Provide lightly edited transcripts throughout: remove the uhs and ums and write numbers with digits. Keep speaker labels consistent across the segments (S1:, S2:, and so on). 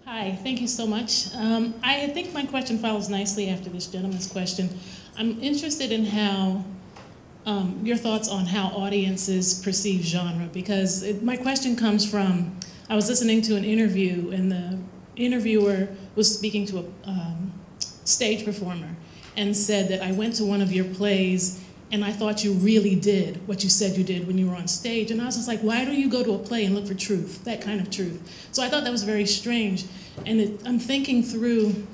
S1: Hi, thank you so much. I think my question follows nicely after this gentleman's question. I'm interested in how your thoughts on how audiences perceive genre, because my question comes from, I was listening to an interview and the interviewer was speaking to a stage performer and said that I went to one of your plays and I thought you really did what you said you did when you were on stage. And I was just like, why do you go to a play and look for truth, that kind of truth? So I thought that was very strange. And I'm thinking through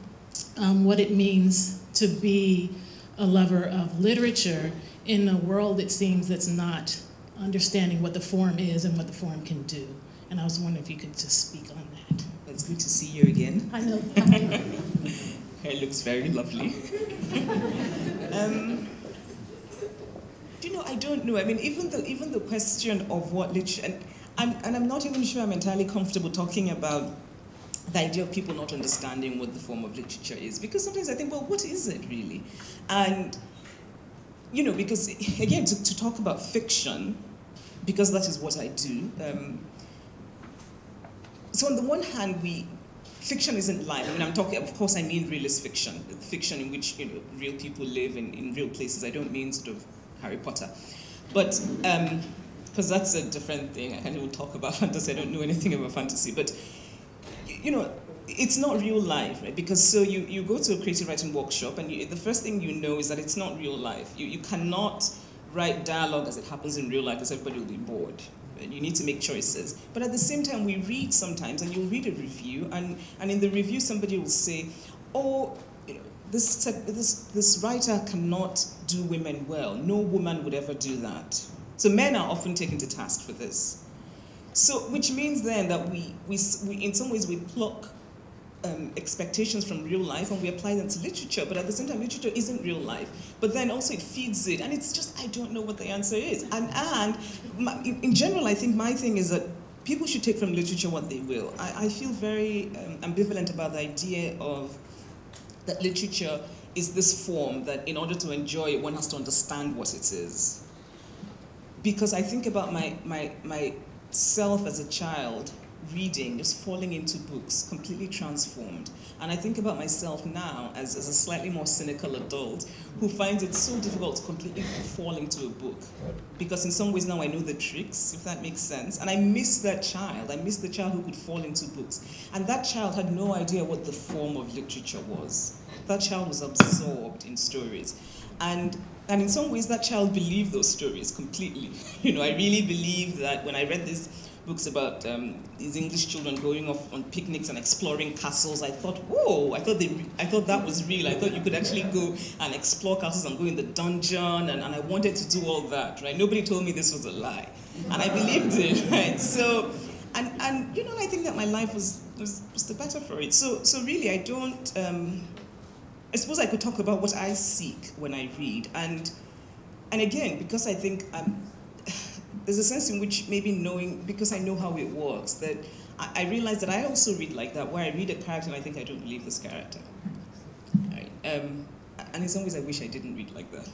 S1: what it means to be a lover of literature in a world, it seems, that's not understanding what the form is and what the form can do. And I was wondering if you could just speak on that.
S2: It's good to see you again.
S1: I know.
S2: Hair looks very lovely. I don't know. I mean, even the question of what literature, and I'm not even sure I'm entirely comfortable talking about the idea of people not understanding what the form of literature is, because sometimes I think, well, what is it really? And because again, to talk about fiction, because that is what I do. So on the one hand, fiction isn't life. I mean, I'm talking, of course, I mean realist fiction, fiction in which real people live in real places. I don't mean sort of Harry Potter, but because that's a different thing. I can't even talk about fantasy. I don't know anything about fantasy, but it's not real life, right? Because so you go to a creative writing workshop, and the first thing you know is that it's not real life. You cannot write dialogue as it happens in real life, because everybody will be bored. You need to make choices. But at the same time, we read sometimes, and you'll read a review, and in the review, somebody will say, oh, this writer cannot do women well. No woman would ever do that. So men are often taken to task for this. So, which means then that we in some ways we pluck expectations from real life and we apply them to literature, but at the same time, literature isn't real life. But then also it feeds it, and it's just, I don't know what the answer is. In general, I think my thing is that people should take from literature what they will. I feel very ambivalent about the idea of that literature is this form that in order to enjoy it, one has to understand what it is. Because I think about myself as a child, reading, just falling into books, completely transformed. And I think about myself now as a slightly more cynical adult who finds it so difficult to completely fall into a book. Because in some ways now I know the tricks, if that makes sense. And I miss that child. I miss the child who could fall into books. And that child had no idea what the form of literature was. That child was absorbed in stories. And in some ways that child believed those stories completely. I really believe that when I read these books about these English children going off on picnics and exploring castles, I thought, whoa, I thought that was real. I thought you could actually go and explore castles and go in the dungeon, and I wanted to do all that, right? Nobody told me this was a lie. And I believed it, right? So, and I think that my life was the better for it. So really, I don't, I suppose I could talk about what I seek when I read. And again, because I think there's a sense in which maybe knowing, because I know how it works, that I realize that I also read like that, where I read a character and I think I don't believe this character. Right? And in some ways I wish I didn't read like that.